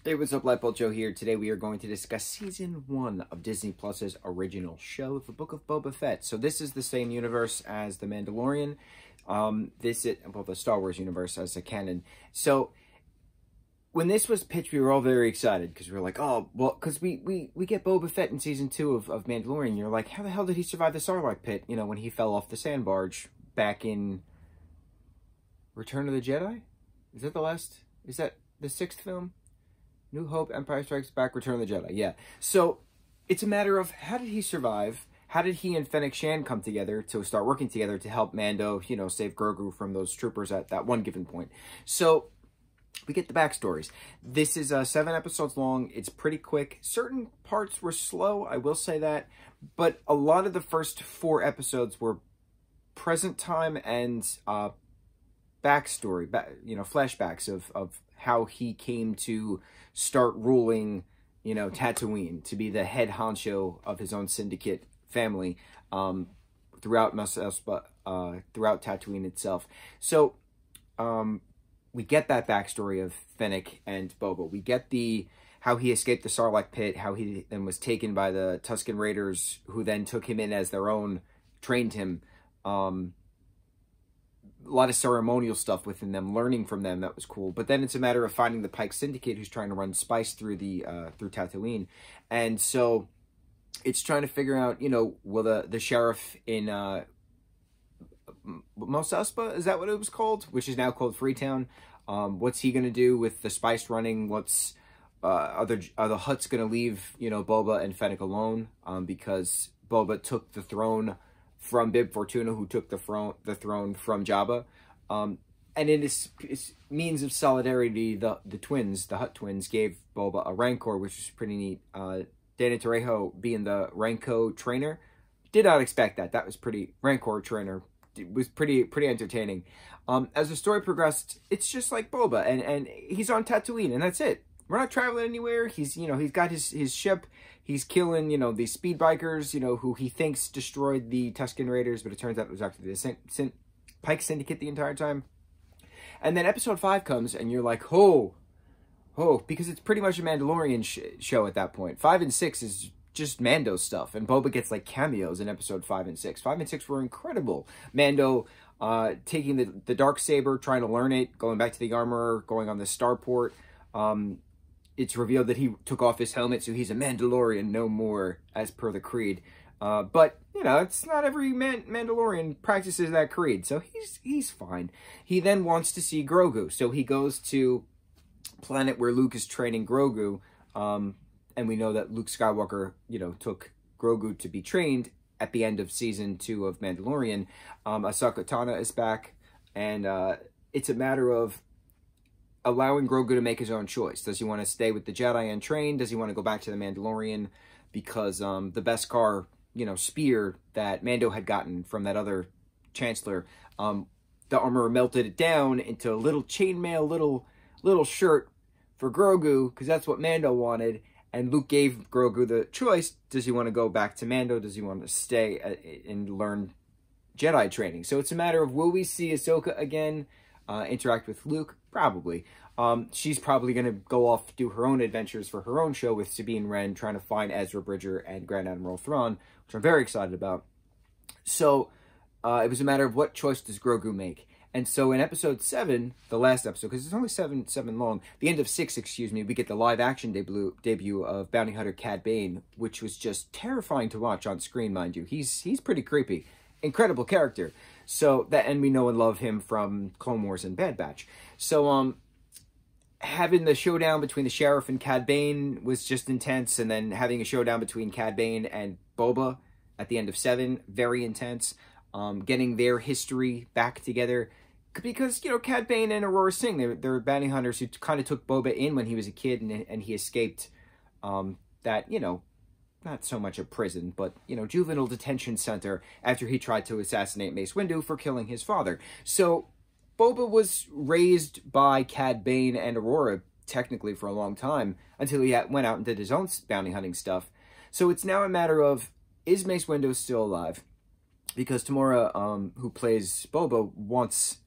Hey, what's up, lightboltjoe here. Today we are going to discuss Season 1 of Disney Plus's original show, The Book of Boba Fett. So this is the same universe as The Mandalorian. The Star Wars universe as a canon. So when this was pitched, we were all very excited because we were like, oh, well, because we get Boba Fett in Season 2 of Mandalorian. You're like, how the hell did he survive the Sarlacc pit, you know, when he fell off the sand barge back in Return of the Jedi? Is that the 6th film? New Hope, Empire Strikes Back, Return of the Jedi. Yeah. So it's a matter of how did he survive? How did he and Fennec Shand come together to start working together to help Mando, you know, save Grogu from those troopers at that one given point? So we get the backstories. This is 7 episodes long. It's pretty quick. Certain parts were slow, I will say that. But a lot of the first 4 episodes were present time and backstory, flashbacks of how he came to start ruling, you know, Tatooine, to be the head honcho of his own syndicate family throughout Tatooine itself. So we get that backstory of Fennec and Boba. We get how he escaped the Sarlacc pit, how he then was taken by the Tusken Raiders, who then took him in as their own, trained him. A lot of ceremonial stuff within them, learning from them, that was cool. But then it's a matter of finding the Pike Syndicate who's trying to run spice through through Tatooine. And so it's trying to figure out, you know, will the sheriff in Mos Espa, is that what it was called? Which is now called Freetown. What's he going to do with the spice running? What's are the Hutts going to leave, you know, Boba and Fennec alone? Because Boba took the throne from Bib Fortuna, who took the throne from Jabba. And in this means of solidarity, the Hutt twins, gave Boba a Rancor, which was pretty neat. Dana Trejo being the Ranco trainer. Did not expect that. That was pretty... Rancor trainer. It was pretty entertaining. As the story progressed, it's just like Boba. And he's on Tatooine, and that's it. We're not traveling anywhere. He's got his ship. He's killing, you know, these speed bikers, you know, who he thinks destroyed the Tusken Raiders, but it turns out it was actually the Pike Syndicate the entire time. And then episode 5 comes, and you're like, oh, because it's pretty much a Mandalorian show at that point. 5 and 6 is just Mando stuff, and Boba gets, like, cameos in episode 5 and 6. 5 and 6 were incredible. Mando taking the Darksaber, trying to learn it, going back to the armorer, going on the starport. It's revealed that he took off his helmet, so he's a Mandalorian no more, as per the creed. But, you know, it's not every Mandalorian practices that creed, so he's fine. He then wants to see Grogu, so he goes to planet where Luke is training Grogu, and we know that Luke Skywalker, you know, took Grogu to be trained at the end of Season 2 of Mandalorian. Ahsoka Tano is back, and it's a matter of allowing Grogu to make his own choice. Does he want to stay with the Jedi and train? Does he want to go back to the Mandalorian? Because the Beskar, you know, spear that Mando had gotten from that other Chancellor, the armor melted it down into a little chainmail, little shirt for Grogu, because that's what Mando wanted. And Luke gave Grogu the choice. Does he want to go back to Mando? Does he want to stay and learn Jedi training? So it's a matter of, will we see Ahsoka again interact with Luke? Probably. She's probably going to go off, do her own adventures for her own show with Sabine Wren, trying to find Ezra Bridger and Grand Admiral Thrawn, which I'm very excited about. So it was a matter of what choice does Grogu make. And so in episode 7, the last episode, because it's only seven long, the end of 6, excuse me, we get the live-action debut of Bounty Hunter Cad Bane, which was just terrifying to watch on screen, mind you. He's pretty creepy. Incredible character. So that, and we know and love him from Clone Wars and Bad Batch. So having the showdown between the sheriff and Cad Bane was just intense, and then having a showdown between Cad Bane and Boba at the end of 7, very intense. Getting their history back together, because, you know, Cad Bane and Aurora Singh, they're bounty hunters who kind of took Boba in when he was a kid, and he escaped that, you know, not so much a prison, but, you know, juvenile detention center after he tried to assassinate Mace Windu for killing his father. So Boba was raised by Cad Bane and Aurora, technically, for a long time, until he went out and did his own bounty hunting stuff. So it's now a matter of, is Mace Windu still alive? Because Tamora, who plays Boba, wants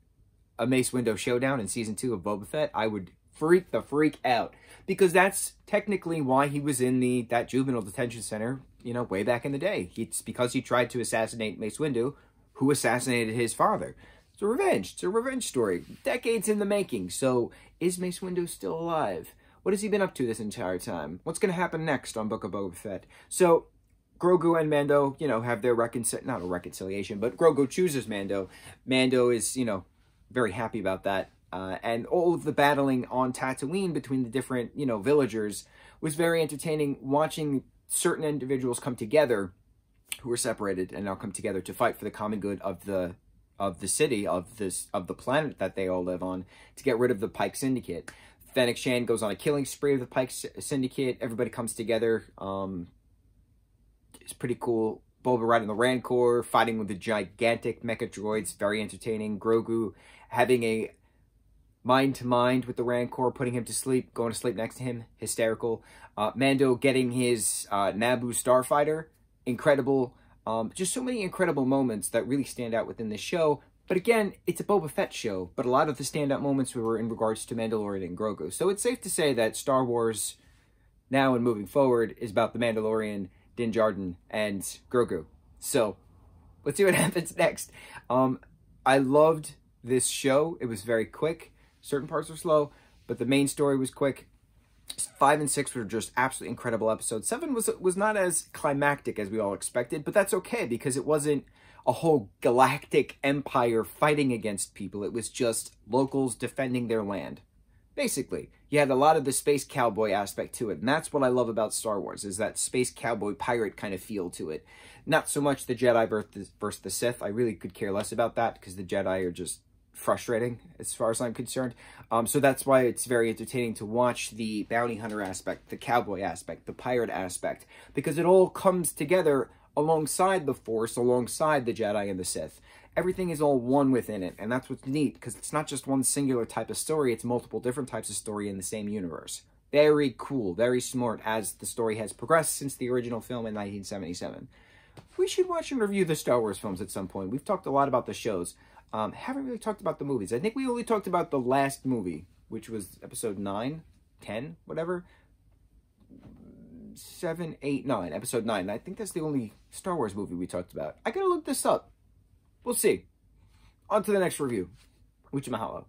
a Mace Windu showdown in Season 2 of Boba Fett. I would freak the freak out. Because that's technically why he was in that juvenile detention center, you know, way back in the day. It's because he tried to assassinate Mace Windu, who assassinated his father. It's a revenge. It's a revenge story. Decades in the making. So, is Mace Windu still alive? What has he been up to this entire time? What's going to happen next on Book of Boba Fett? So, Grogu and Mando, you know, have their not a reconciliation, but Grogu chooses Mando. Mando is, you know, very happy about that. And all of the battling on Tatooine between the different, you know, villagers was very entertaining. Watching certain individuals come together who were separated and now come together to fight for the common good of the city, of the planet that they all live on, to get rid of the Pike Syndicate. Fennec Shand goes on a killing spree of the Pike Syndicate. Everybody comes together. It's pretty cool. Boba riding the Rancor, fighting with the gigantic mecha droids, very entertaining. Grogu having a mind-to-mind with the Rancor, putting him to sleep, going to sleep next to him, hysterical. Mando getting his Naboo starfighter, incredible. Just so many incredible moments that really stand out within the show. But again, it's a Boba Fett show, but a lot of the standout moments were in regards to Mandalorian and Grogu. So it's safe to say that Star Wars, now and moving forward, is about the Mandalorian, Din Djarin, and Grogu. So, let's see what happens next. I loved this show. It was very quick. Certain parts were slow, but the main story was quick. 5 and 6 were just absolutely incredible episodes. 7 was not as climactic as we all expected, but that's okay because it wasn't a whole galactic empire fighting against people. It was just locals defending their land. Basically, you had a lot of the space cowboy aspect to it, and that's what I love about Star Wars, is that space cowboy pirate kind of feel to it. Not so much the Jedi versus the Sith. I really could care less about that because the Jedi are just frustrating as far as I'm concerned. So that's why it's very entertaining to watch the bounty hunter aspect, the cowboy aspect, the pirate aspect, because it all comes together alongside the Force, alongside the Jedi and the Sith. Everything is all one within it, and that's what's neat, because it's not just one singular type of story, it's multiple different types of story in the same universe. Very cool, very smart, as the story has progressed since the original film in 1977. We should watch and review the Star Wars films at some point. We've talked a lot about the shows. Haven't really talked about the movies. I think we only talked about the last movie, which was episode 9, 10, whatever. 7, 8, 9. Episode 9. I think that's the only Star Wars movie we talked about. I gotta look this up. We'll see. On to the next review. Mucho mahalo.